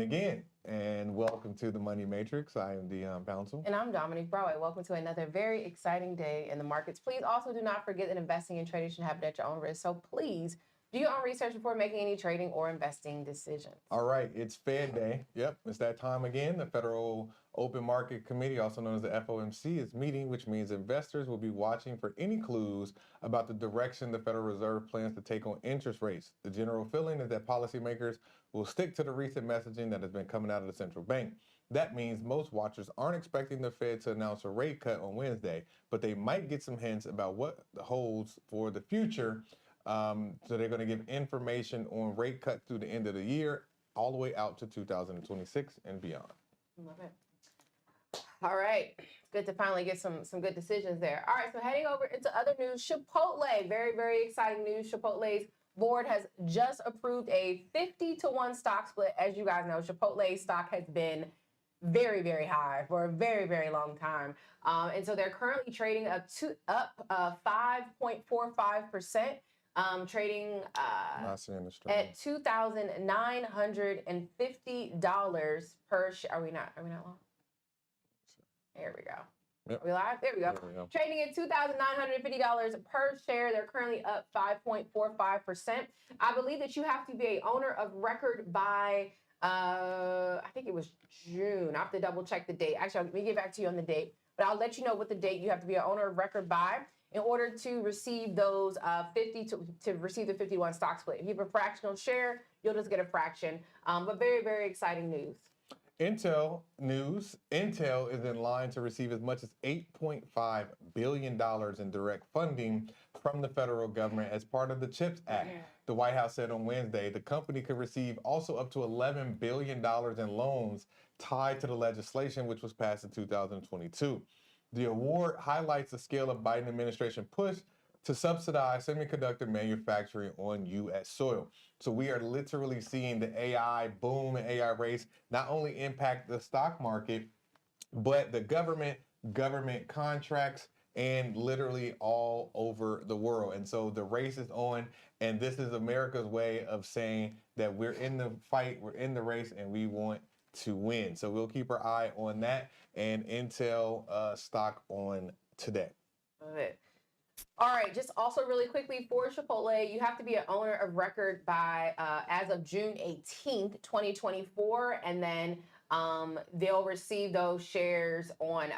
again, and welcome to the Money Matrix. I am Dion Pouncil. And I'm Dominique Broadway. Welcome to another very exciting day in the markets. Please also do not forget that investing and trading should happen at your own risk. So please do your own research before making any trading or investing decisions. All right, it's Fed Day. Yep, it's that time again. The Federal Open Market Committee, also known as the FOMC, is meeting, which means investors will be watching for any clues about the direction the Federal Reserve plans to take on interest rates. The general feeling is that policymakers will stick to the recent messaging that has been coming out of the central bank. That means most watchers aren't expecting the Fed to announce a rate cut on Wednesday, but they might get some hints about what holds for the future. So they're going to give information on rate cuts through the end of the year, all the way out to 2026 and beyond. Love it. All right. It's good to finally get some good decisions there. All right. So heading over into other news, Chipotle, very, very exciting news. Chipotle's board has just approved a 50-to-1 stock split. As you guys know, Chipotle stock has been very, very high for a very, very long time. And so they're currently trading up 5.45%. Trading at $2,950 per share. Are we not long? There we go. Yep. Are we live? There we go. Trading at $2,950 per share. They're currently up 5.45%. I believe that you have to be an owner of record by, I think it was June. I have to double check the date. Actually, let me get back to you on the date. But I'll let you know what the date you have to be an owner of record by in order to receive those to receive the 51 stock split. If you have a fractional share, you'll just get a fraction. But very, very exciting news. Intel news. Intel is in line to receive as much as $8.5 billion in direct funding from the federal government as part of the CHIPS Act. The White House said on Wednesday the company could receive also up to $11 billion in loans tied to the legislation, which was passed in 2022. The award highlights the scale of Biden administration push to subsidize semiconductor manufacturing on U.S. soil. So we are literally seeing the AI boom and AI race not only impact the stock market, but the government contracts, and literally all over the world. And so the race is on, and this is America's way of saying that we're in the fight, we're in the race, and we want to win. So we'll keep our eye on that and Intel stock on today. Love it. All right, just also really quickly for Chipotle, you have to be an owner of record by as of June 18th, 2024, and then they'll receive those shares on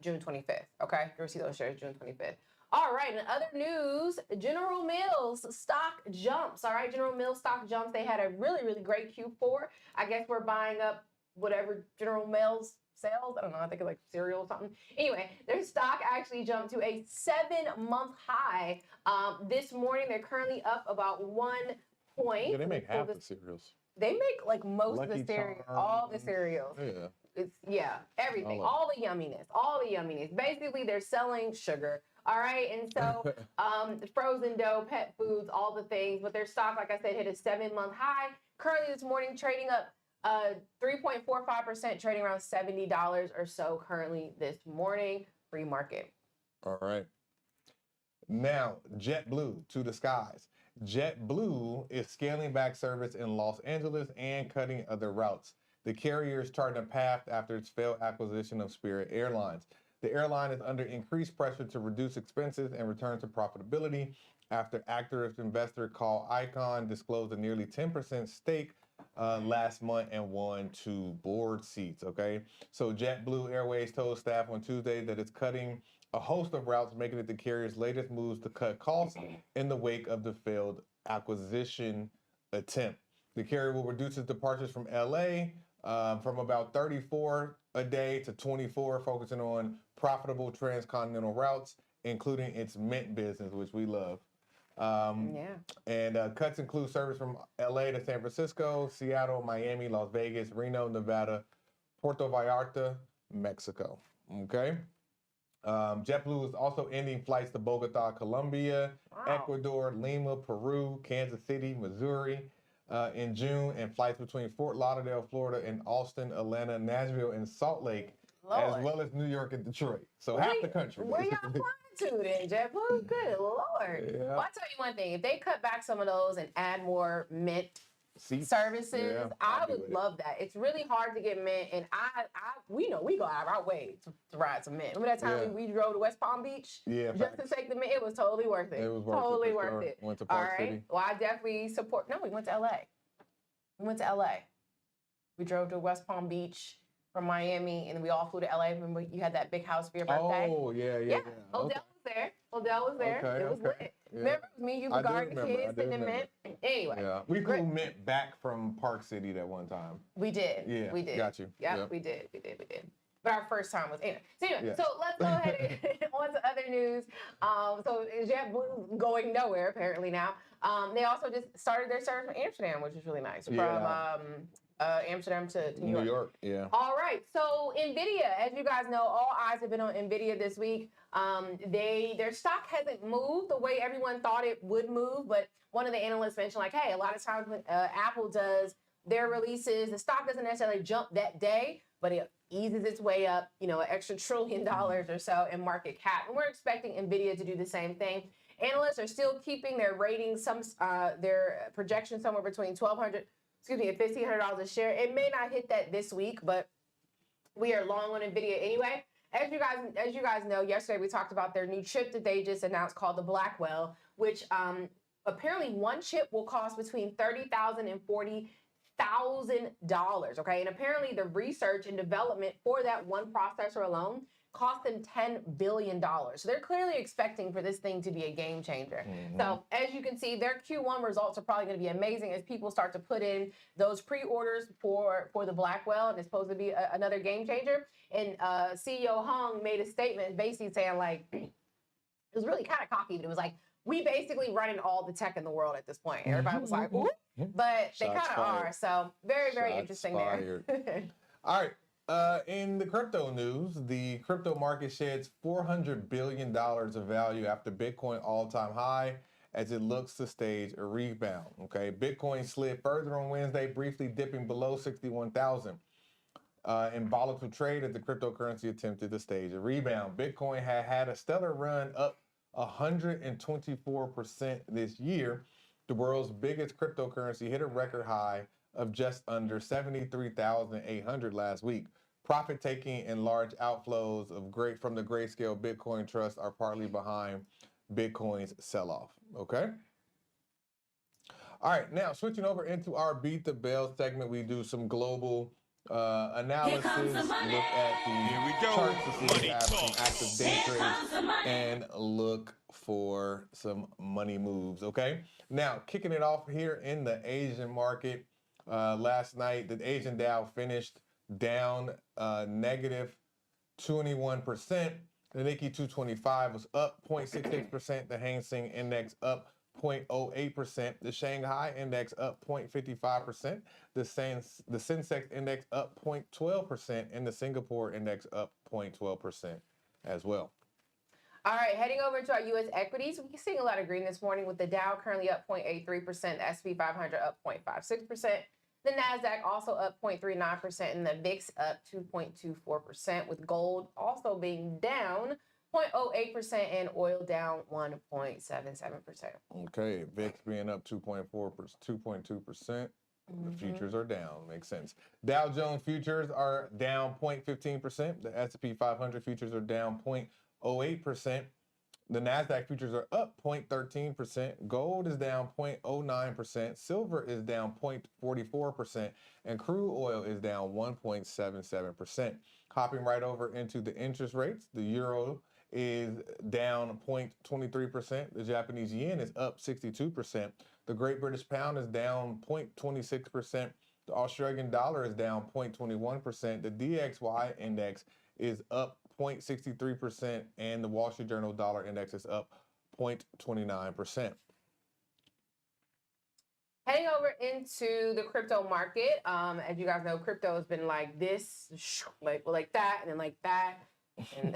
June 25th. Okay, you'll receive those shares June 25th. All right, in other news, General Mills stock jumps. All right, General Mills stock jumps. They had a really, really great Q4. I guess we're buying up whatever General Mills sells. I don't know. I think it's like cereal or something. Anyway, their stock actually jumped to a 7-month high this morning. They're currently up about 1 point. Yeah, they make half the cereals. They make like most of the cereals, all the cereals. Yeah. Everything, all the yumminess. Basically, they're selling sugar. All right, and so frozen dough, pet foods, all the things. But their stock, like I said, hit a 7-month high. Currently this morning, trading up 3.45%, trading around $70 or so currently this morning, free market. All right. Now, JetBlue to the skies. JetBlue is scaling back service in Los Angeles and cutting other routes. The carrier is charting a path after its failed acquisition of Spirit Airlines. The airline is under increased pressure to reduce expenses and return to profitability after activist investor called Icon disclosed a nearly 10% stake last month and won 2 board seats. Okay, so JetBlue Airways told staff on Tuesday that it's cutting a host of routes, making it the carrier's latest moves to cut costs in the wake of the failed acquisition attempt. The carrier will reduce its departures from LA from about 34 a day to 24, focusing on profitable transcontinental routes, including its Mint business, which we love. And cuts include service from LA to San Francisco, Seattle, Miami, Las Vegas, Reno, Nevada, Puerto Vallarta, Mexico. Okay. JetBlue is also ending flights to Bogota, Colombia, Ecuador, Lima, Peru, Kansas City, Missouri in June, and flights between Fort Lauderdale, Florida, and Austin, Atlanta, Nashville, and Salt Lake, as well as New York and Detroit. So half the country. Where y'all flying to then, JetBlue? Good Lord. Yeah. Well, I'll tell you one thing. If they cut back some of those and add more Mint services. Yeah, I I'll do would it. love that. It's really hard to get Mint, and we know we go out of our way to ride some Mint. Remember that time Yeah. we drove to West Palm Beach? Yeah, Just to facts. take the Mint, it was totally worth it. It was worth it, totally for worth sure. it. Went to All Park right. City. Well, I definitely support. No, we went to LA. We went to LA. We drove to West Palm Beach from Miami, and then we all flew to LA. Remember, you had that big house for your birthday? Oh, yeah. Odell Okay. was there. Odell was there. Okay, it was okay. lit. Yeah. Remember, it was me, you, I do regarding the remember, I kids, do sitting in remember. Mint. Anyway. Yeah, we Great. flew Mint back from Park City that one time. We did. Yeah, we did. got you. Yep, Yep. we did. But our first time was anyway. So anyway, Yeah. so let's go ahead and on to other news. So JetBlue going nowhere apparently now. They also just started their service from Amsterdam, which is really nice. Yeah. From Amsterdam to New York. New York, yeah. All right, so NVIDIA, as you guys know, all eyes have been on NVIDIA this week. Their stock hasn't moved the way everyone thought it would move, but one of the analysts mentioned, like, hey, a lot of times when Apple does their releases, the stock doesn't necessarily jump that day, but it eases its way up, an extra $1 trillion or so in market cap. And we're expecting NVIDIA to do the same thing. Analysts are still keeping their ratings, their projection somewhere between $1,200 and $1,500 a share. It may not hit that this week, but we are long on NVIDIA anyway. As you guys know, yesterday we talked about their new chip that they just announced called the Blackwell, which apparently one chip will cost between $30,000 and $40,000. Okay, and apparently the research and development for that one processor alone cost them $10 billion. So they're clearly expecting for this thing to be a game changer. So as you can see, their Q1 results are probably going to be amazing as people start to put in those pre-orders for the Blackwell, and it's supposed to be another game changer. And CEO Hung made a statement basically saying, like, it was really kind of cocky, but it was like, we basically running all the tech in the world at this point. Everybody was like, ooh, but they kind of are. So very, very interesting there. All right. In the crypto news, the crypto market sheds $400 billion of value after Bitcoin all-time high as it looks to stage a rebound. Okay, Bitcoin slid further on Wednesday, briefly dipping below 61,000 in volatile trade as the cryptocurrency attempted to stage a rebound. Bitcoin had a stellar run, up 124% this year. The world's biggest cryptocurrency hit a record high of just under 73,800 last week. Profit taking and large outflows from the Grayscale Bitcoin Trust are partly behind Bitcoin's sell-off. Okay. All right. Now switching over into our Beat the Bell segment, we do some global analysis. Look at the charts to see if we have some active day trades and look for some money moves. Okay. Now kicking it off here in the Asian market. Last night, the Asian Dow finished down negative 21%. The Nikkei 225 was up 0.66%. The Hang Seng Index up 0.08%. The Shanghai Index up 0.55%. The Sensex Index up 0.12%. And the Singapore Index up 0.12% as well. All right, heading over to our U.S. equities, we're seeing a lot of green this morning with the Dow currently up 0.83%, the S&P 500 up 0.56%, the NASDAQ also up 0.39%, and the VIX up 2.24%, with gold also being down 0.08% and oil down 1.77%. Okay, VIX being up 2.2%. The futures are down. Makes sense. Dow Jones futures are down 0.15%. The S&P 500 futures are down 0.08%. The NASDAQ futures are up 0.13%. Gold is down 0.09%. Silver is down 0.44%. And crude oil is down 1.77%. Hopping right over into the interest rates, the euro is down 0.23%. The Japanese yen is up 62%. The Great British Pound is down 0.26%. The Australian dollar is down 0.21%. The DXY index is up 0.63%, and the Wall Street Journal Dollar Index is up 0.29%. Heading over into the crypto market, as you guys know, crypto has been like this, like that, and then like that. And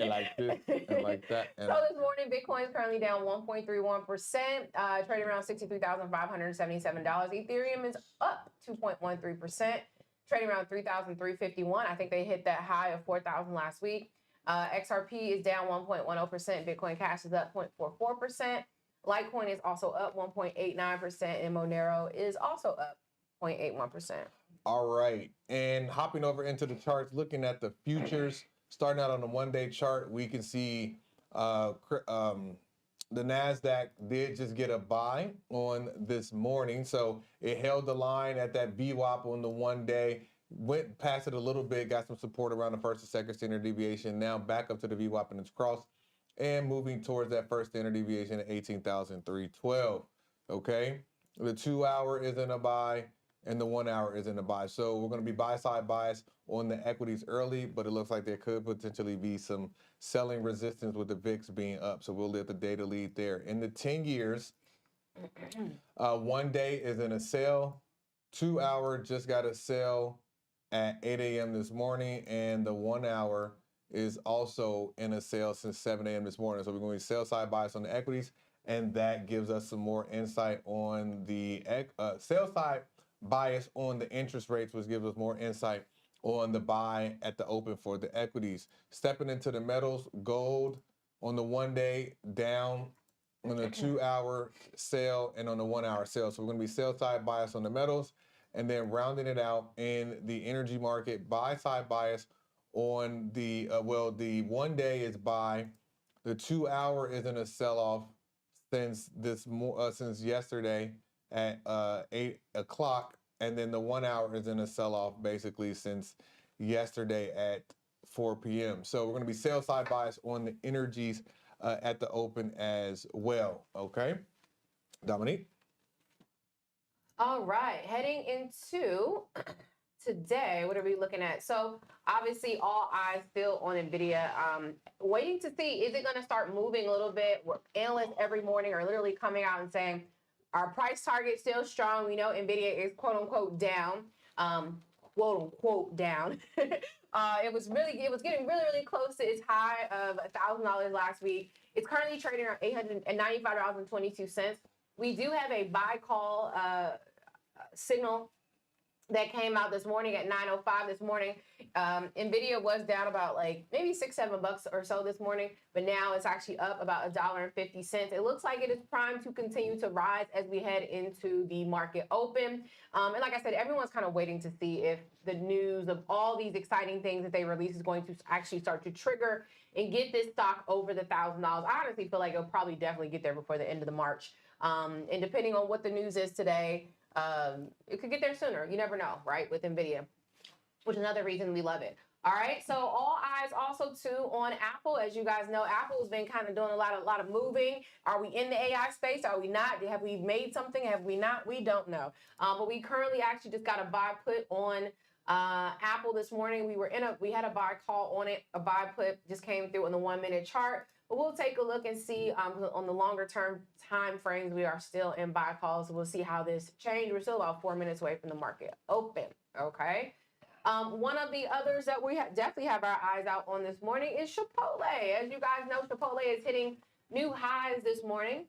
like this and like that. And so this morning, Bitcoin is currently down 1.31%, trading around $63,577. Ethereum is up 2.13%. Trading around 3,351. I think they hit that high of 4,000 last week. XRP is down 1.10%. Bitcoin Cash is up 0.44%. Litecoin is also up 1.89%, and Monero is also up 0.81%. All right, and hopping over into the charts, looking at the futures, starting out on the one-day chart, we can see the NASDAQ did just get a buy on this morning. So it held the line at that VWAP on the 1 day, went past it a little bit, got some support around the first and second standard deviation, now back up to the VWAP and its cross, and moving towards that first standard deviation at 18,312. Okay, the 2 hour is in a buy and the 1 hour is in a buy. So we're going to be buy side bias on the equities early, but it looks like there could potentially be some selling resistance with the VIX being up. So we'll let the data lead there. In the 10 years, 1 day is in a sell, 2 hour just got a sell at 8 a.m. this morning, and the 1 hour is also in a sale since 7 a.m. this morning. So we're going to sell side bias on the equities, and that gives us some more insight on the sell side bias on the interest rates, which gives us more insight on the buy at the open for the equities. Stepping into the metals, gold on the 1 day down, on the 2 hour sale, and on the 1 hour sale. So we're going to be sell side bias on the metals, and then rounding it out in the energy market, buy side bias on the the 1 day is buy, the 2 hour is in a sell off since since yesterday at 8 o'clock, and then the 1 hour is in a sell-off basically since yesterday at 4 p.m. So we're going to be sell side bias on the energies at the open as well. Okay, Dominique. All right, heading into today, what are we looking at? So obviously all eyes still on NVIDIA. Waiting to see, is it going to start moving a little bit? Analysts every morning are literally coming out and saying, our price target still strong. We know NVIDIA is quote unquote down, quote unquote down. It was getting really close to its high of $1,000 last week. It's currently trading around $895.22. We do have a buy call signal that came out this morning at 9:05 this morning. NVIDIA was down about like maybe $6-7 or so this morning, but now it's actually up about $1.50. It looks like it is primed to continue to rise as we head into the market open. And like I said, everyone's kind of waiting to see if the news of all these exciting things that they release is going to actually start to trigger and get this stock over the $1,000. I honestly feel like it'll probably definitely get there before the end of the March. And depending on what the news is today, it could get there sooner. You never know, right? With NVIDIA, which is another reason we love it. All right. So all eyes also too on Apple. As you guys know, Apple's been kind of doing a lot of moving. Are we in the AI space? Are we not? Have we made something? Have we not? We don't know. But we currently actually just got a buy put on Apple this morning. We had a buy call on it. A buy put just came through on the 1 minute chart. But we'll take a look and see on the longer term time frames, we are still in buy calls. So we'll see how this changes. We're still about 4 minutes away from the market open. Okay. One of the others that we definitely have our eyes out on this morning is Chipotle. As you guys know, Chipotle is hitting new highs this morning.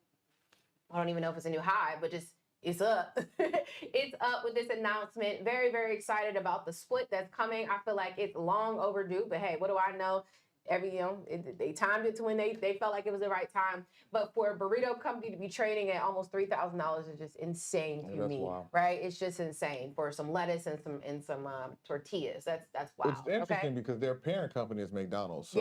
I don't even know if it's a new high, but just it's up. It's up with this announcement. Very, very excited about the split that's coming. I feel like it's long overdue, but hey, what do I know? They timed it to when they felt like it was the right time. But for a burrito company to be trading at almost $3,000 is just insane to me, wild. Right? It's just insane for some lettuce and some tortillas. That's wild. It's interesting because their parent company is McDonald's. So.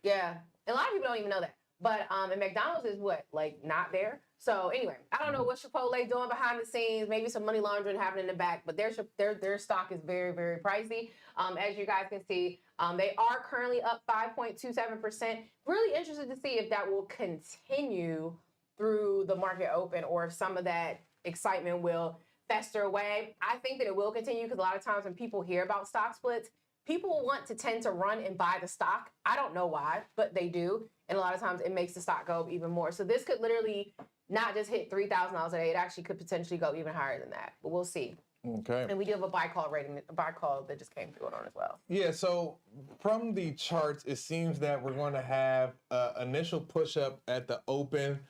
Yeah. And a lot of people don't even know that. But and McDonald's is what, like, not there. So anyway, I don't know what Chipotle doing behind the scenes. Maybe some money laundering happening in the back. But their stock is very, very pricey. As you guys can see, they are currently up 5.27%. Really interested to see if that will continue through the market open or if some of that excitement will fester away. I think that it will continue because a lot of times when people hear about stock splits, people want to tend to run and buy the stock. I don't know why, but they do. And a lot of times it makes the stock go up even more. So this could literally not just hit $3,000 a day. It actually could potentially go even higher than that. But we'll see. Okay. And we do have a buy call that just came through on as well. Yeah, so from the charts, it seems that we're going to have initial push up at the open.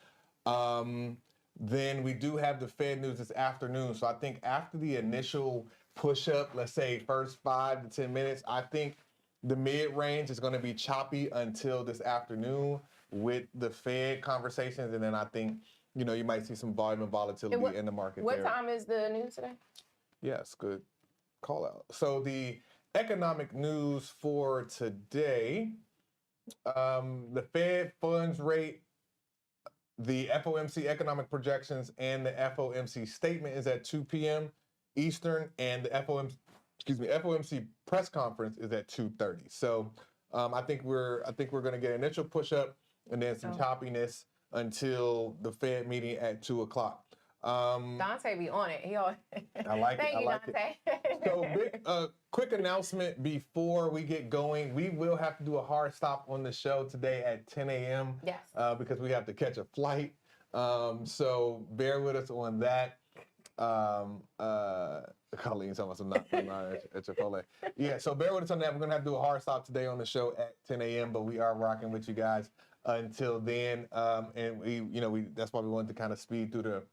Then we do have the Fed news this afternoon. So I think after the initial push up, let's say first 5 to 10 minutes, I think the mid range is going to be choppy until this afternoon with the Fed conversations. And then I think, you might see some volume and volatility in the market. What time is the news today? Yes, good call out. So the economic news for today, the Fed funds rate, the FOMC economic projections, and the FOMC statement is at 2 p.m. Eastern, and the FOMC press conference is at 2:30. So I think we're going to get an initial push up and then some choppiness until the Fed meeting at 2 o'clock. Dante be on it. I like it. Thank you, like Dante. it. So big, quick announcement before we get going. We will have to do a hard stop on the show today at 10 a.m. Yes. Because we have to catch a flight. So bear with us on that. Colleen's talking about some not at Chipotle. Yeah, so bear with us on that. We're gonna have to do a hard stop today on the show at 10 a.m. But we are rocking with you guys until then. And we that's why we wanted to kind of speed through the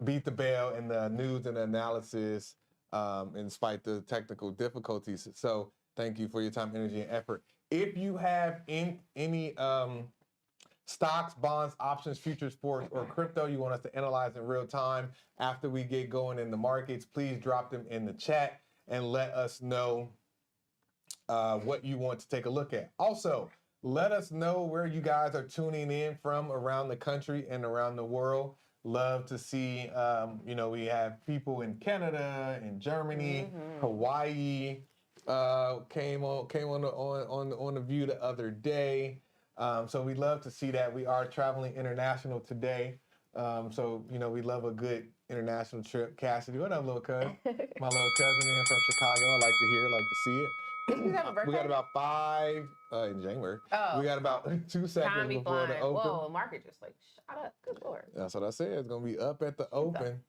beat the bell and the news and the analysis in spite the technical difficulties. So thank you for your time, energy, and effort. If you have any stocks, bonds, options, futures, sports, or crypto you want us to analyze in real time after we get going in the markets, please drop them in the chat and let us know what you want to take a look at. Also, let us know where you guys are tuning in from around the country and around the world. Love to see, we have people in Canada, in Germany, Hawaii, came on the view the other day. So we love to see that. We are traveling international today. So, we love a good international trip. Cassidy, what up, little cuz? My little cousin in from Chicago. I like to hear, like to see it. You have a birthday? We got about 5 in January. Oh. We got about 2 seconds before the open. Whoa, the market just shot up. Good Lord. That's what I said. It's going to be up at the open.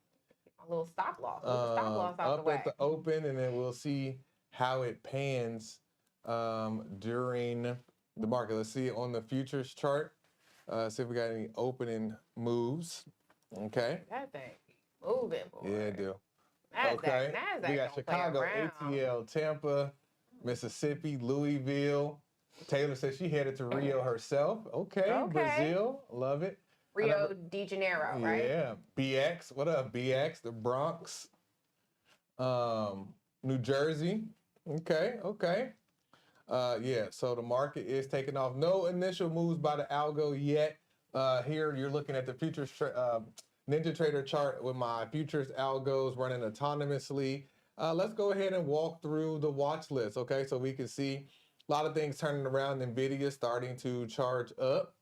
A little stop loss. Stop loss out up the way. at the open, and then we'll see how it pans during the market. Let's see on the futures chart. See if we got any opening moves. Okay. That thing moving, boy. Yeah, it do. NASDAQ, We got Chicago, ATL, Tampa, Mississippi, Louisville. Taylor said she headed to Rio herself. Okay. Brazil, love it. Rio de Janeiro, right? Yeah. BX, what up, BX? The Bronx, New Jersey. Okay. Yeah, so the market is taking off. No initial moves by the algo yet. Here you're looking at the futures Ninja Trader chart with my futures algos running autonomously. Let's go ahead and walk through the watch list, okay? So we can see a lot of things turning around. NVIDIA starting to charge up.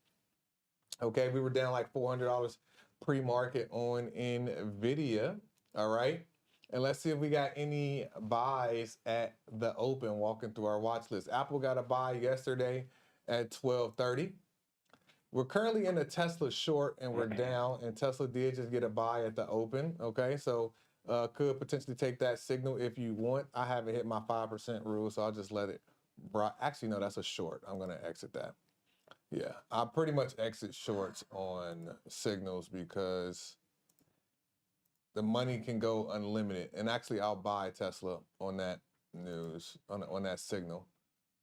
Okay, we were down like $400 pre-market on NVIDIA, all right? And let's see if we got any buys at the open walking through our watch list. Apple got a buy yesterday at 12:30. We're currently in a Tesla short and we're down, and Tesla did just get a buy at the open, okay? So could potentially take that signal if you want. I haven't hit my 5% rule, so I'll just let it. Actually, no, that's a short. I'm gonna exit that. Yeah, I pretty much exit shorts on signals because the money can go unlimited. And actually, I'll buy Tesla on that news, on that signal.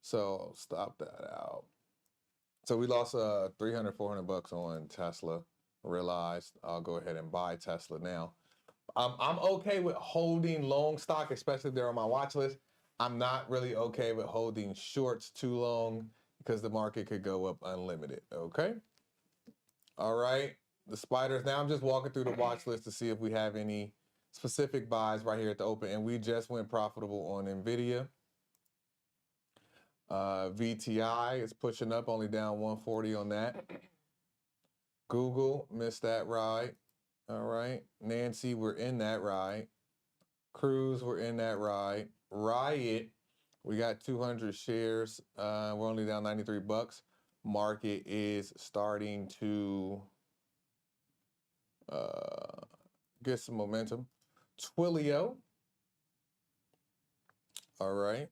So stop that out. So we lost $300-400 on Tesla. Realized I'll go ahead and buy Tesla now. I'm okay with holding long stock, especially if they're on my watch list. I'm not really okay with holding shorts too long because the market could go up unlimited, okay? All right, the spiders. Now I'm just walking through the watch list to see if we have any specific buys right here at the open, and we just went profitable on NVIDIA. VTI is pushing up, only down 140 on that. Google, missed that ride. All right, Nancy, we're in that ride. Cruise, we're in that ride. Riot, we got 200 shares. We're only down $93. Market is starting to get some momentum. Twilio, all right.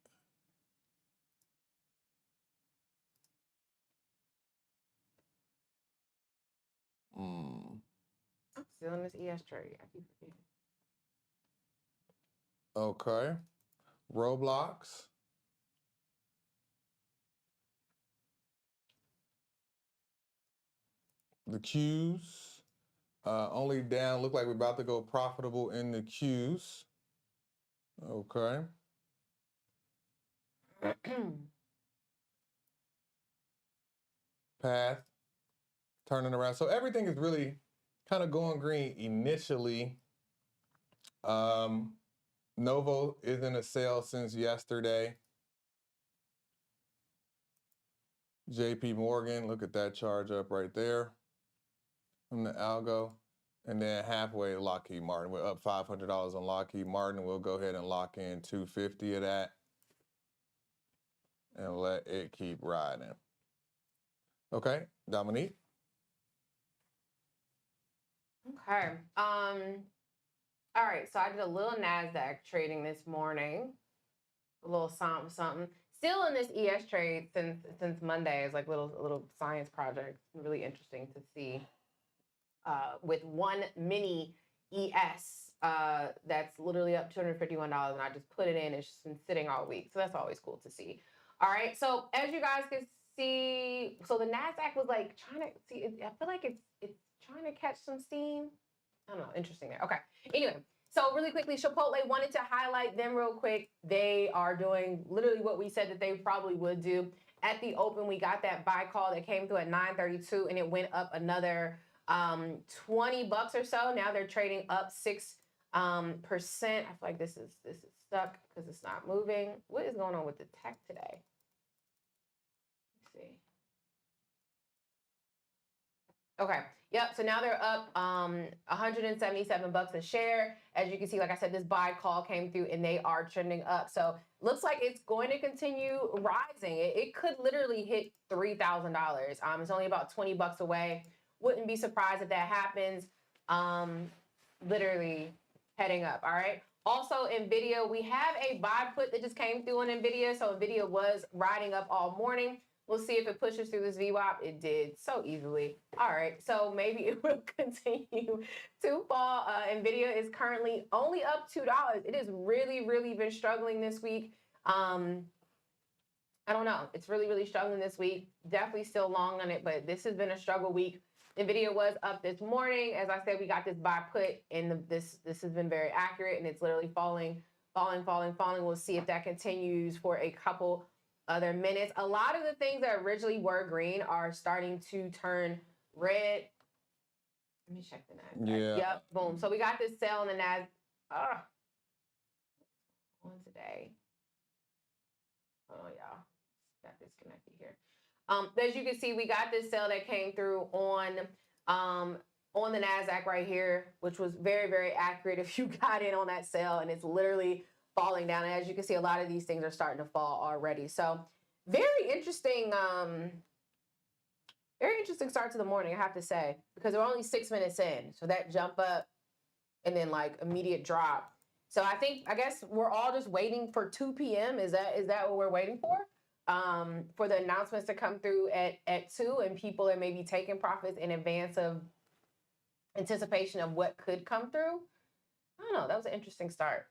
I'm still in this ES trade. I keep forgetting. Okay. Roblox. The Qs. Only down. Look like we're about to go profitable in the Qs. Okay. Path turning around. So everything is really kind of going green initially. Novo is in a sale since yesterday. JP Morgan, look at that charge up right there from the algo. And then halfway Lockheed Martin. We're up $500 on Lockheed Martin. We'll go ahead and lock in 250 of that and let it keep riding. Okay, Dominique. Okay. All right, so I did a little NASDAQ trading this morning. A little something. Still in this ES trade since Monday. It's like little science project. Really interesting to see. With one mini ES that's literally up $251, and I just put it in. It's just been sitting all week, so that's always cool to see. All right, so as you guys can see, so the NASDAQ was like trying to see. I feel like it's trying to catch some steam. I don't know. Interesting there. Okay. Anyway, so really quickly, Chipotle wanted to highlight them real quick. They are doing literally what we said that they probably would do. At the open, we got that buy call that came through at 932, and it went up another 20 bucks or so. Now they're trading up 6%. I feel like this is stuck because it's not moving. What is going on with the tech today? Let's see. Okay. Yep. So now they're up 177 bucks a share. As you can see, like I said, this buy call came through and they are trending up. So looks like it's going to continue rising. It could literally hit $3,000. It's only about 20 bucks away. Wouldn't be surprised if that happens. Literally heading up. All right. Also, NVIDIA, we have a buy put that just came through on NVIDIA. So NVIDIA was riding up all morning. We'll see if it pushes through this VWAP. It did so easily. All right, so maybe it will continue to fall. NVIDIA is currently only up $2. It has really been struggling this week. I don't know. It's really struggling this week. Definitely still long on it, but this has been a struggle week. NVIDIA was up this morning. As I said, we got this buy put, and this has been very accurate, and it's literally falling. We'll see if that continues for a couple other minutes. A lot of the things that originally were green are starting to turn red. Let me check the NASDAQ. Yeah. Yep. Boom. So we got this sell on the NASDAQ. On today. Oh, y'all. Got disconnected here. As you can see, we got this sell that came through on the NASDAQ right here, which was very accurate if you got in on that sell, and it's literally falling down. And as you can see, a lot of these things are starting to fall already. So very interesting start to the morning, I have to say, because we're only 6 minutes in. So that jump up and then like immediate drop. So I guess we're all just waiting for 2 p.m. Is that what we're waiting for? For the announcements to come through at 2, and people are maybe taking profits in advance of anticipation of what could come through. I don't know. That was an interesting start.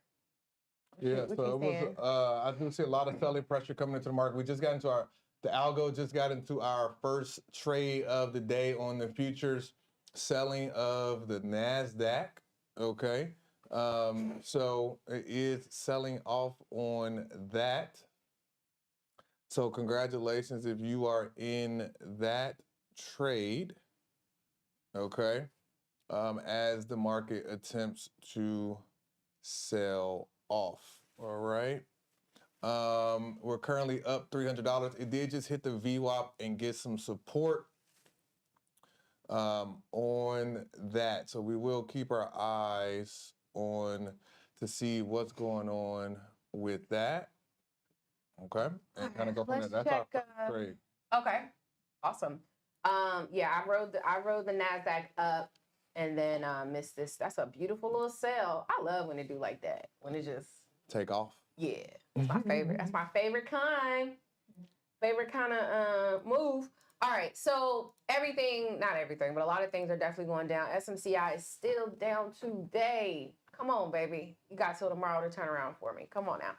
Yeah, so it was, I do see a lot of selling pressure coming into the market. We just got into the algo just got into our first trade of the day on the futures selling of the NASDAQ, okay? So it is selling off on that. So congratulations if you are in that trade, okay? As the market attempts to sell off, all right? We're currently up $300. It did just hit the VWAP and get some support on that. So we will keep our eyes on to see what's going on with that. Okay, and kind of go from there. That's our first trade. Okay, awesome. Yeah, I rode the NASDAQ up and then missed this. That's a beautiful little sell. I love when they do like that. When it just take off. Yeah, it's my favorite. That's my favorite kind. Favorite kind of move. All right, so not everything, but a lot of things are definitely going down. SMCI is still down today. Come on, baby. You got till tomorrow to turn around for me. Come on now.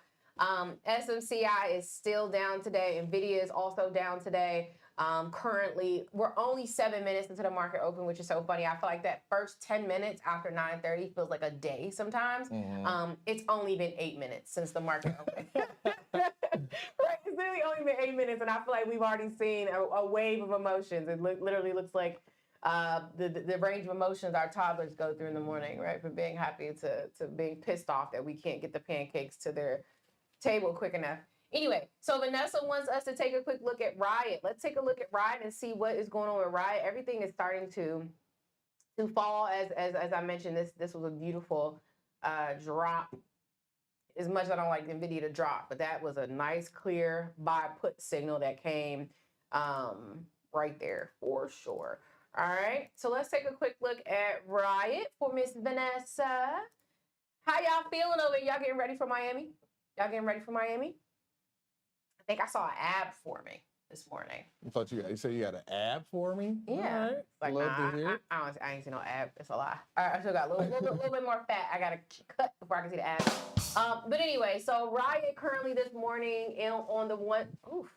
SMCI is still down today. NVIDIA is also down today. Currently, we're only 7 minutes into the market open, which is so funny. I feel like that first 10 minutes after 9:30 feels like a day sometimes. It's only been 8 minutes since the market opened. Right? It's literally only been 8 minutes, and I feel like we've already seen a wave of emotions. It literally looks like the range of emotions our toddlers go through in the morning, right? From being happy to being pissed off that we can't get the pancakes to their table quick enough. Anyway, so Vanessa wants us to take a quick look at Riot. Let's take a look at Riot and see what is going on with Riot. Everything is starting to fall. As I mentioned, this was a beautiful drop. As much as I don't like NVIDIA to drop, but that was a nice, clear buy put signal that came right there for sure. All right, so let's take a quick look at Riot for Miss Vanessa. How y'all feeling over here? Y'all getting ready for Miami? Y'all getting ready for Miami? I think I saw an ab for me this morning. I thought you said you had an ab for me? Yeah. Right. Like, Love to hear. I ain't seen no ab. It's a lie. All right, I still got a little bit more fat. I got to cut before I can see the ab. But anyway, so Riot currently this morning on the one. Oof.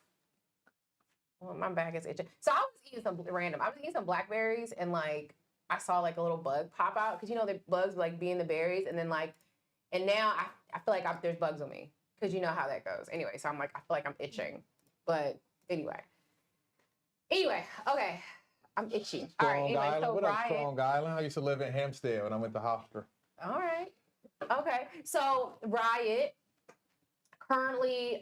Well, my back is itching. So I was eating some random. I was eating some blackberries and like I saw like a little bug pop out because you know the bugs like be in the berries and then like and now I feel like there's bugs on me. Because you know how that goes. Anyway, so I'm like, I feel like I'm itching. But anyway. Okay. I'm itchy. All right, anyway, Island. so What Riot. up, Strong Island? I used to live in Hampstead when I went to Hofstra. All right. Okay. So Riot, currently,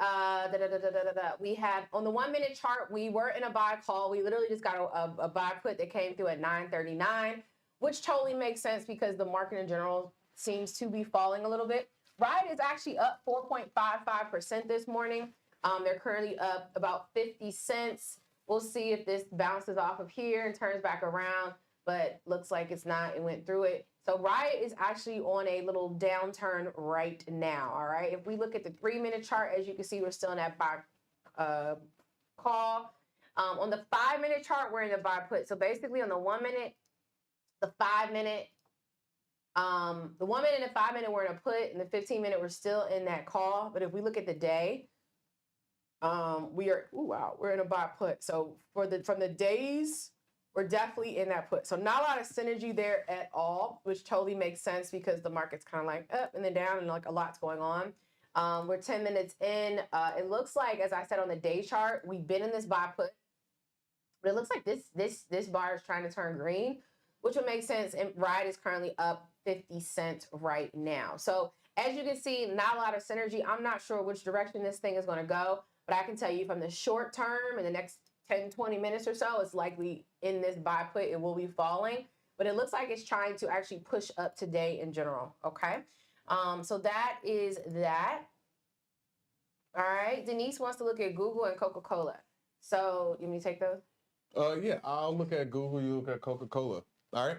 we have, on the 1 minute chart, we were in a buy call. We literally just got a buy put that came through at 9:39, which totally makes sense because the market in general seems to be falling a little bit. Riot is actually up 4.55% this morning. They're currently up about 50 cents. We'll see if this bounces off of here and turns back around, but looks like it's not. It went through it. So Riot is actually on a little downturn right now, all right? If we look at the 3 minute chart, as you can see, we're still in that buy call. On the 5 minute chart, we're in the buy put. So basically on the 1 minute, the 5 minute, the 1 minute and 5 minute we're in a put, and the 15 minute we're still in that call. But if we look at the day, we're in a buy put. So from the days, we're definitely in that put. So not a lot of synergy there at all, which totally makes sense because the market's kind of like up and then down and like a lot's going on. We're 10 minutes in. It looks like, as I said on the day chart, we've been in this buy put, but it looks like this bar is trying to turn green, which would make sense. And Riot is currently up 50 cents right now. So as you can see, not a lot of synergy. I'm not sure which direction this thing is going to go, but I can tell you from the short term, in the next 10, 20 minutes or so, it's likely in this buy put, it will be falling, but it looks like it's trying to actually push up today in general. Okay. So that is that. All right. Denise wants to look at Google and Coca-Cola. So you want me to take those? Yeah, I'll look at Google, you look at Coca-Cola. All right.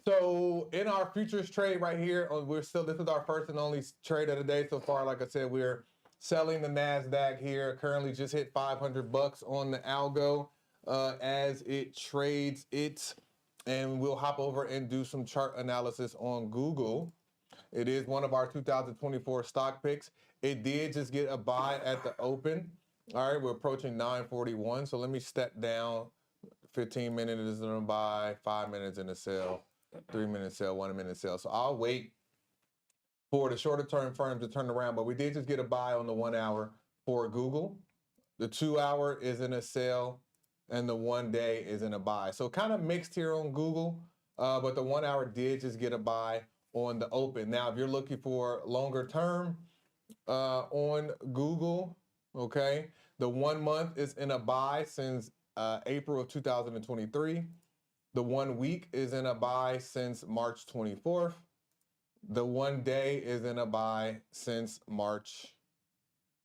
So in our futures trade right here, this is our first and only trade of the day so far. Like I said, we're selling the NASDAQ here. Currently just hit $500 on the algo as it trades it. And we'll hop over and do some chart analysis on Google. It is one of our 2024 stock picks. It did just get a buy at the open. All right, we're approaching 941. So let me step down. 15 minutes is in a buy, 5 minutes in a sell, 3 minute sell, 1 minute sell. So I'll wait for the shorter term firms to turn around, but we did just get a buy on the 1 hour for Google. The 2 hour is in a sell and the 1 day is in a buy. So kind of mixed here on Google, but the 1 hour did just get a buy on the open. Now, if you're looking for longer term on Google, okay, the 1 month is in a buy since April of 2023. The 1 week is in a buy since March 24th. The 1 day is in a buy since March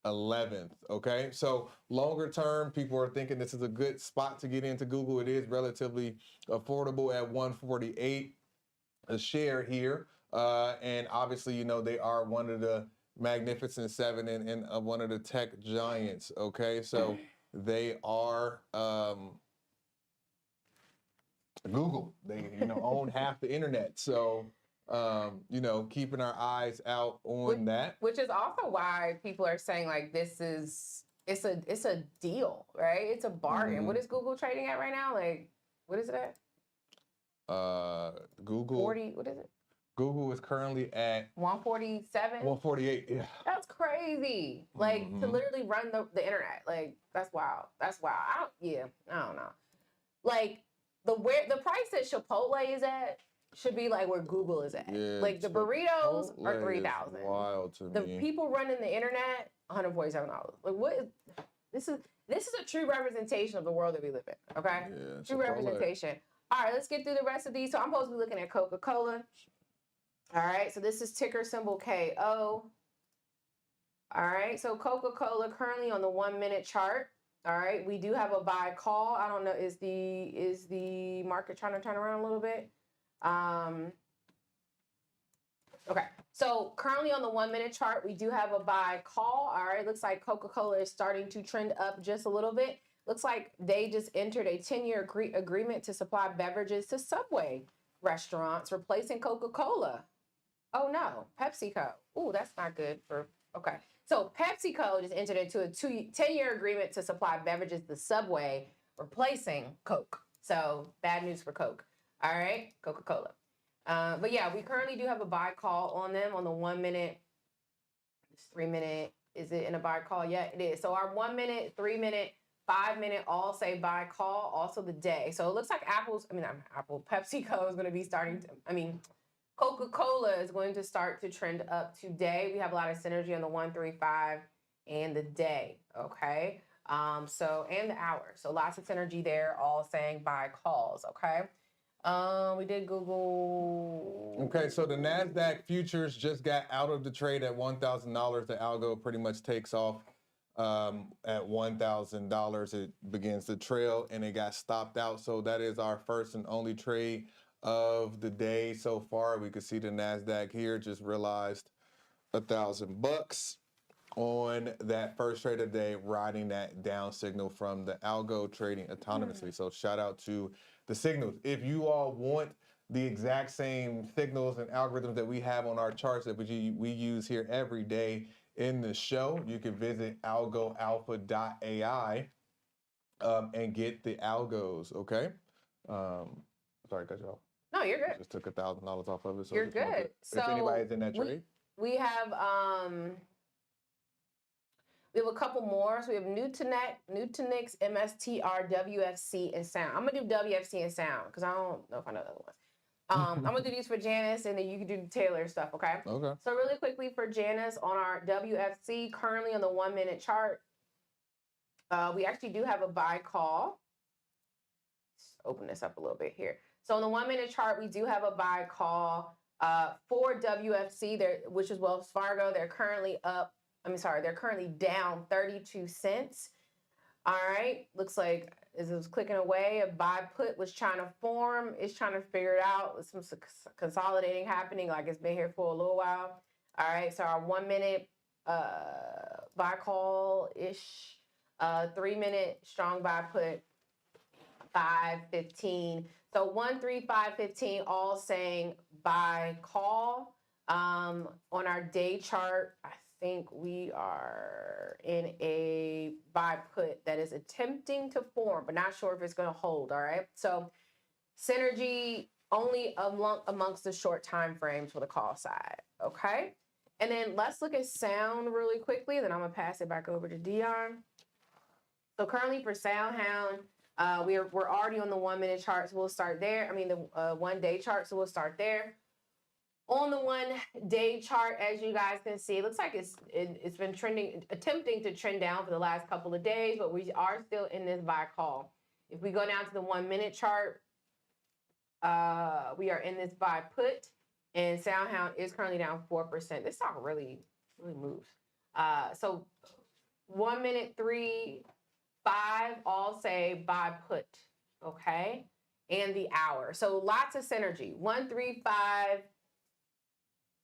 11th. Okay, so longer term, people are thinking this is a good spot to get into Google. It is relatively affordable at 148 a share here. And obviously, you know, they are one of the Magnificent Seven and one of the tech giants. Okay, so they are Google. They, you know, own half the internet. So, you know, keeping our eyes out on that. Which is also why people are saying like this is it's a deal, right? It's a bargain. What is Google trading at right now? Like, what is it at? Google. 40. What is it? Google is currently at 147. 148. Yeah. That's crazy. Like to literally run the internet. Like that's wild. That's wild. I don't know. Like the price that Chipotle is at should be like where Google is at. Yeah, like the burritos are Chipotle is 3,000. Wild to The me. people running the internet, $147. Like what is this is a true representation of the world that we live in. Okay? Yeah, True Chipotle. representation. All right, let's get through the rest of these. So I'm supposed to be looking at Coca-Cola. All right, so this is ticker symbol KO. All right, so Coca-Cola currently on the 1 minute chart. All right, we do have a buy call. I don't know, is the market trying to turn around a little bit? Okay, so currently on the 1 minute chart, we do have a buy call. All right, looks like Coca-Cola is starting to trend up just a little bit. Looks like they just entered a 10-year agreement to supply beverages to Subway restaurants, replacing Coca-Cola. Oh no, PepsiCo. Ooh, that's not good for, okay. So PepsiCo just entered into a 10-year agreement to supply beverages to Subway, replacing Coke. So bad news for Coke. All right, Coca-Cola. But yeah, we currently do have a buy call on them on the 1 minute, 3 minute. Is it in a buy call yet? It is. So our 1 minute, 3 minute, 5 minute all say buy call, also the day. So it looks like PepsiCo is going to be starting to, Coca-Cola is going to start to trend up today. We have a lot of synergy on the 135 and the day, okay? And the hour. So lots of synergy there, all saying buy calls, okay? We did Google. Okay, so the NASDAQ futures just got out of the trade at $1,000. The algo pretty much takes off at $1,000. It begins to trail and it got stopped out. So that is our first and only trade of the day so far. We could see the NASDAQ here just realized $1,000 on that first trade of the day, riding that down signal from the algo trading autonomously. So shout out to the signals. If you all want the exact same signals and algorithms that we have on our charts that we use here every day in the show, you can visit algoalpha.ai and get the algos, okay? Sorry, cut you off. No, you're good. Just took $1,000 off of it. So you're good. If anybody's in that trade. We have a couple more. So we have Nutanix, MSTR, WFC, and Sound. I'm gonna do WFC and Sound because I don't know if I know the other ones. I'm gonna do these for Janice, and then you can do the Taylor stuff, okay? Okay. So really quickly for Janice on our WFC, currently on the 1 minute chart, we actually do have a buy call. Let's open this up a little bit here. So on the 1 minute chart, we do have a buy call for WFC, which is Wells Fargo. They're currently they're currently down 32 cents. All right, looks like as it was clicking away, a buy put was trying to form. It's trying to figure it out. With some consolidating happening, like it's been here for a little while. All right, so our 1 minute buy call-ish, 3 minute strong buy put, 5:15. So 135.15, all saying buy call. On our day chart, I think we are in a buy put that is attempting to form, but not sure if it's going to hold. All right. So synergy only amongst the short time frames for the call side. Okay. And then let's look at Sound really quickly. Then I'm going to pass it back over to Dion. So currently for SoundHound, we're already on the 1 minute chart, so we'll start there. The 1 day chart, so we'll start there. On the 1 day chart, as you guys can see, it looks like it's been attempting to trend down for the last couple of days, but we are still in this buy call. If we go down to the 1 minute chart, we are in this buy put, and SoundHound is currently down 4%. This stock really moves. So 1 minute, 3, 5, all say buy put, okay? And the hour. So lots of synergy. 1, 3, 5,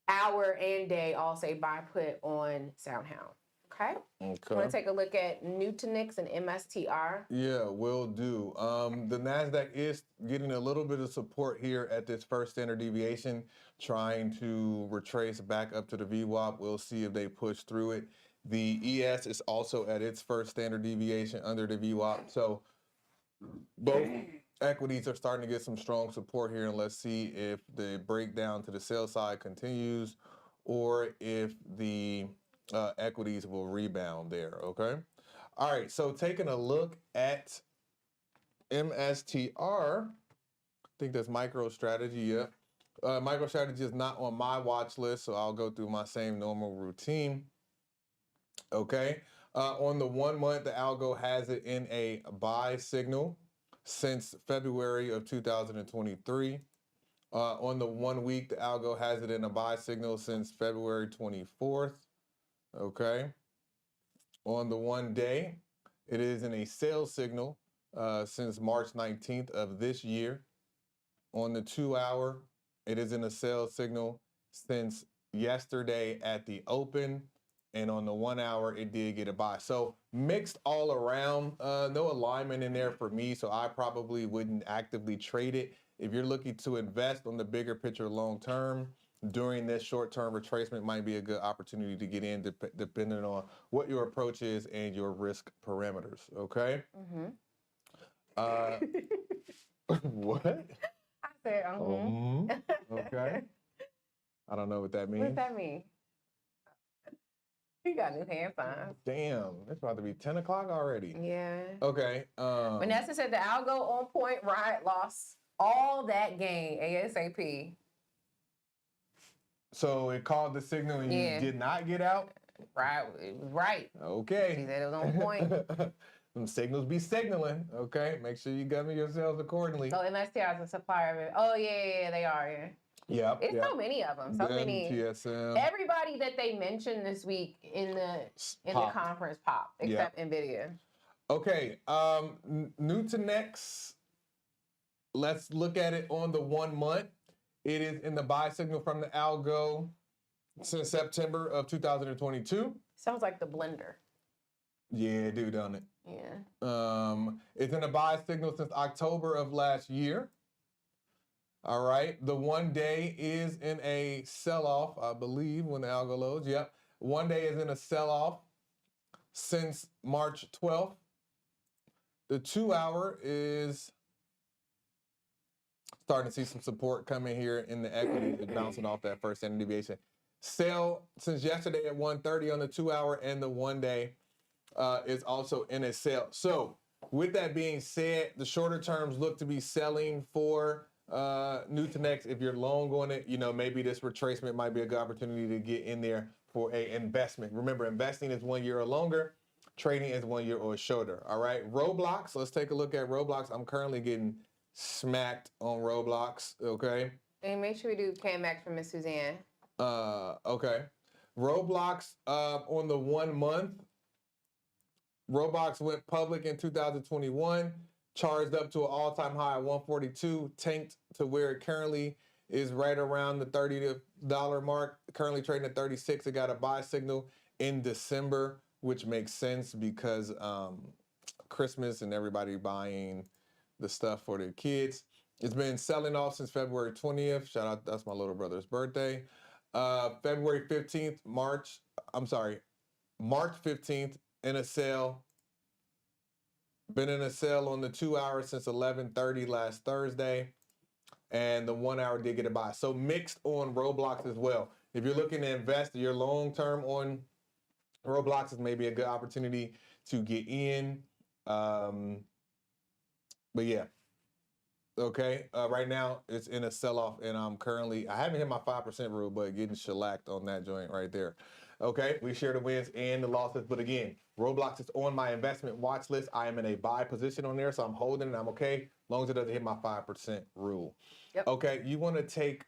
hour and day all say buy put on SoundHound. Okay. Okay. Want to take a look at Nutanix and MSTR? Yeah, will do. The NASDAQ is getting a little bit of support here at this first standard deviation, trying to retrace back up to the VWAP. We'll see if they push through it. The ES is also at its first standard deviation under the VWAP. So both equities are starting to get some strong support here, and let's see if the breakdown to the sell side continues or if the equities will rebound there, okay? All right, so taking a look at MSTR, I think that's MicroStrategy, yeah. MicroStrategy is not on my watch list, so I'll go through my same normal routine. Okay, on the 1 month, the algo has it in a buy signal since February of 2023. On the 1 week, the algo has it in a buy signal since February 24th. Okay. On the 1 day, it is in a sell signal since March 19th of this year. On the 2 hour, it is in a sell signal since yesterday at the open. And on the 1 hour, it did get a buy. So mixed all around, no alignment in there for me. So I probably wouldn't actively trade it. If you're looking to invest on the bigger picture long term, during this short-term retracement might be a good opportunity to get in depending on what your approach is and your risk parameters, okay? What? I said, Okay. I don't know what that means. What does that mean? You got new headphones. Damn, it's about to be 10 o'clock already. Yeah. Okay. Vanessa said the algo on point ride lost all that gain ASAP. So it called the signal and you did not get out? Right. It was right. Okay. She said it was on point. Them signals be signaling. Okay. Make sure you govern yourselves accordingly. Oh, MSTR is a supplier of it. Oh, yeah, they are. Yeah. Yep. It's so many of them. So many. TSM. Everybody that they mentioned this week in the conference pop, except NVIDIA. Okay. New to next. Let's look at it on the 1 month. It is in the buy signal from the algo since September of 2022. Sounds like the blender. Yeah, do, don't it? Yeah. It's in a buy signal since October of last year. All right. The 1 day is in a sell-off, I believe, when the algo loads. Yep. 1 day is in a sell-off since March 12th. The 2 hour is starting to see some support coming here in the equity. It's bouncing off that first standard deviation. Sell since yesterday at 1:30 on the 2 hour, and the 1 day is also in a sell. So with that being said, the shorter terms look to be selling for new to next. If you're long on it, you know, maybe this retracement might be a good opportunity to get in there for a investment. Remember, investing is 1 year or longer. Trading is 1 year or shorter. All right. Roblox. Let's take a look at Roblox. I'm currently getting smacked on Roblox. Okay. And make sure we do KMX for Miss Suzanne. Okay. Roblox on the 1 month. Roblox went public in 2021, charged up to an all-time high of 142, tanked to where it currently is right around the $30 mark, currently trading at 36. It got a buy signal in December, which makes sense because Christmas and everybody buying the stuff for their kids. It's been selling off since February 20th. Shout out, that's my little brother's birthday. February 15th, March 15th, in a sale. Been in a sale on the 2 hours since 11:30 last Thursday. And the 1 hour did get a buy. So mixed on Roblox as well. If you're looking to invest your long term on Roblox, is maybe a good opportunity to get in. But yeah. Okay. Right now it's in a sell-off, and I haven't hit my 5% rule, but getting shellacked on that joint right there. Okay. We share the wins and the losses. But again, Roblox is on my investment watch list. I am in a buy position on there, so I'm holding it. I'm okay, as long as it doesn't hit my 5% rule. Yep. Okay. You want to take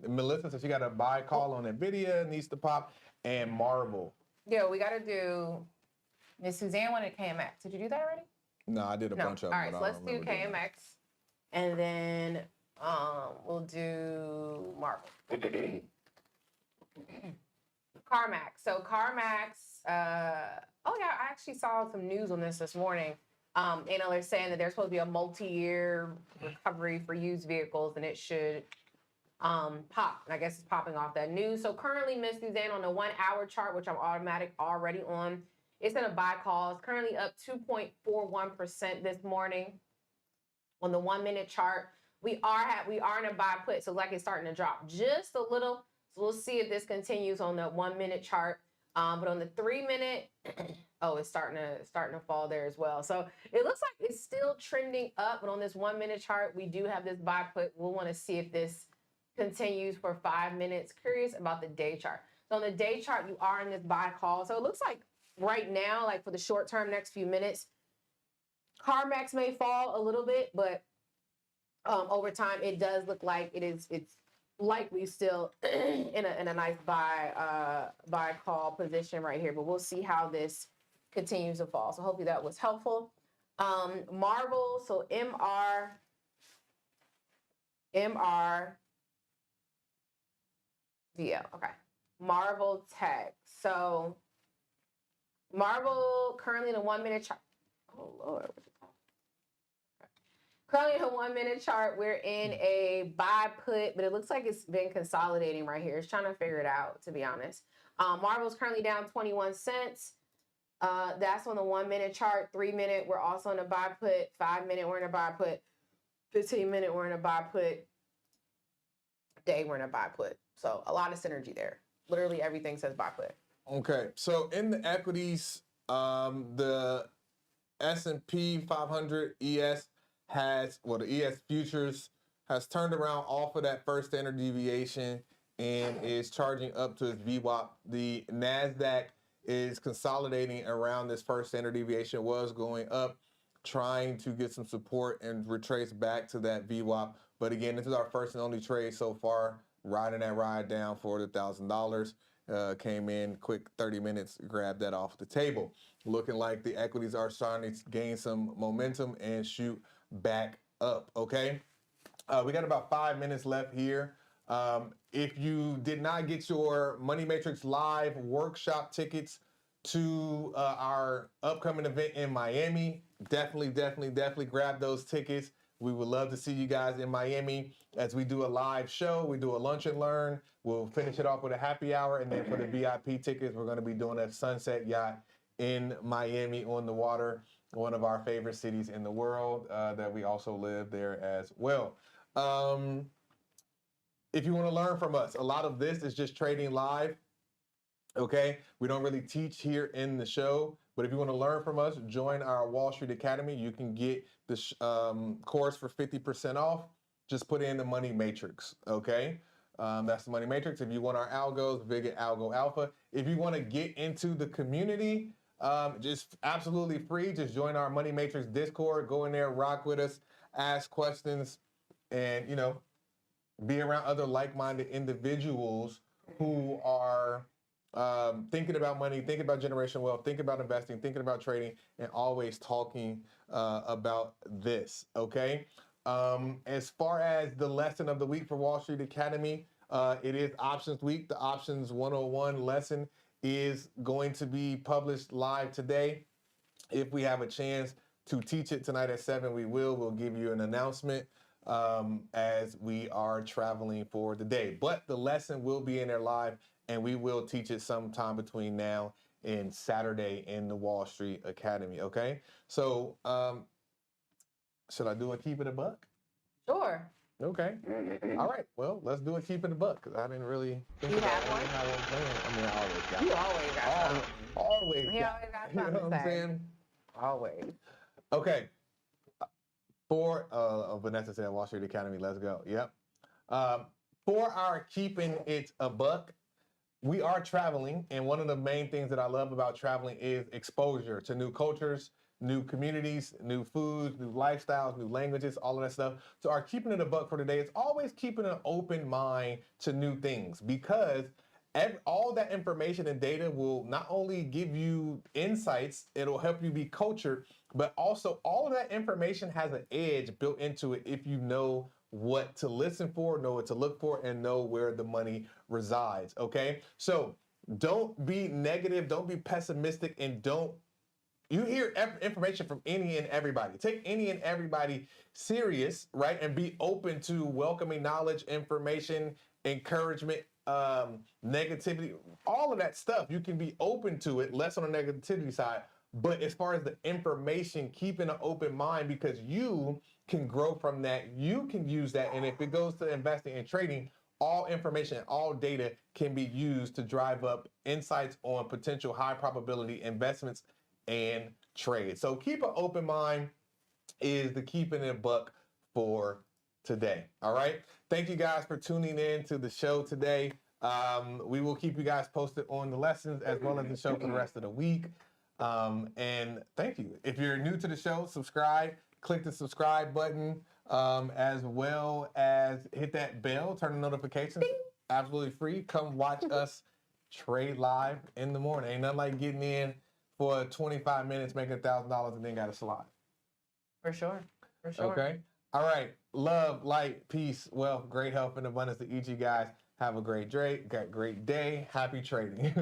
Melissa, so she got a buy call on NVIDIA, needs to pop, and Marvel. Yeah, we got to do. Miss Suzanne wanted KMX. Did you do that already? No, I did a bunch of them. All right, so let's do KMX, and then we'll do Marvel. CarMax. So CarMax, I actually saw some news on this morning. They're saying that there's supposed to be a multi-year recovery for used vehicles, and it should pop. And I guess it's popping off that news. So currently, Miss Suzanne on the 1 hour chart, which I'm already on, it's in a buy call. It's currently up 2.41% this morning. On the 1 minute chart, we are in a buy put, so like it's starting to drop just a little. So we'll see if this continues on the 1 minute chart. But on the 3 minute, oh, it's starting to fall there as well. So it looks like it's still trending up, but on this 1 minute chart, we do have this buy put. We'll want to see if this continues for 5 minutes. Curious about the day chart. So on the day chart, you are in this buy call. So it looks like right now, like for the short term, next few minutes, CarMax may fall a little bit, but over time, it does look like it's likely still in a nice buy call position right here. But we'll see how this continues to fall. So hopefully that was helpful. Marvel, so MRVL, okay. Marvel Tech. So Marvel currently in a 1 minute chart. Oh Lord. Currently in a 1 minute chart, we're in a buy put, but it looks like it's been consolidating right here. It's trying to figure it out, to be honest. Marvel's currently down 21 cents. That's on the 1 minute chart. 3 minute, we're also in a buy put. 5 minute, we're in a buy put. 15 minute, we're in a buy put. Day, we're in a buy put. So a lot of synergy there. Literally everything says buy put. Okay, so in the equities, the S&P 500 ES the ES futures has turned around off of that first standard deviation and is charging up to its VWAP. The NASDAQ is consolidating around this first standard deviation, was going up, trying to get some support and retrace back to that VWAP. But again, this is our first and only trade so far, riding that ride down for the $1,000. Came in quick 30 minutes, grabbed that off the table. Looking like the equities are starting to gain some momentum and shoot back up, okay? We got about 5 minutes left here. If you did not get your Money Matrix Live workshop tickets to our upcoming event in Miami, definitely grab those tickets. We would love to see you guys in Miami as we do a live show. We do a lunch and learn. We'll finish it off with a happy hour. And then for the VIP tickets, we're going to be doing a sunset yacht in Miami on the water, one of our favorite cities in the world that we also live there as well. If you want to learn from us, a lot of this is just trading live. Okay, we don't really teach here in the show, but if you want to learn from us, join our Wall Street Academy. You can get the course for 50% off. Just put in the Money Matrix, okay? That's the Money Matrix. If you want our algos, visit Algo Alpha. If you want to get into the community, just absolutely free. Just join our Money Matrix Discord. Go in there, rock with us, ask questions, and, you know, be around other like-minded individuals who are thinking about money, thinking about generational wealth, thinking about investing, thinking about trading, and always talking about this, okay? As far as the lesson of the week for Wall Street Academy, it is Options Week. The Options 101 lesson is going to be published live today. If we have a chance to teach it tonight at 7, we will. We'll give you an announcement as we are traveling for the day. But the lesson will be in there live, and we will teach it sometime between now and Saturday in the Wall Street Academy, okay? So, should I do a keep it a buck? Sure. Okay. All right. Well, let's do a keep it a buck, because I didn't really think You about have it. one? I was playing. I mean, I always got You one. always got something. Always He got, always got you know something what to I'm say. saying? Always. Okay. For Vanessa said Wall Street Academy, let's go. Yep. For our keeping it a buck, we are traveling, and one of the main things that I love about traveling is exposure to new cultures, new communities, new foods, new lifestyles, new languages, all of that stuff. So our keeping it a buck for today is always keeping an open mind to new things, because all that information and data will not only give you insights, it'll help you be cultured, but also all of that information has an edge built into it if you know what to listen for, know what to look for, and know where the money resides, okay? So don't be negative, don't be pessimistic, and don't you hear information from any and everybody. Take any and everybody serious, right? And be open to welcoming knowledge, information, encouragement, negativity, all of that stuff. You can be open to it, less on the negativity side. But as far as the information, keeping an open mind, because you can grow from that. You can use that. And if it goes to investing and trading, all information, all data can be used to drive up insights on potential high probability investments and trades. So keep an open mind is the keeping it buck for today. All right. Thank you guys for tuning in to the show today. We will keep you guys posted on the lessons as well as the show for the rest of the week. And thank you. If you're new to the show, subscribe, click the subscribe button, as well as hit that bell, turn the notifications, absolutely free. Come watch us trade live in the morning. Ain't nothing like getting in for 25 minutes, making $1,000 and then got to slide. For sure. For sure. Okay. All right. Love, light, peace, wealth, great health, and abundance to each of you guys. Have a great day. Happy trading.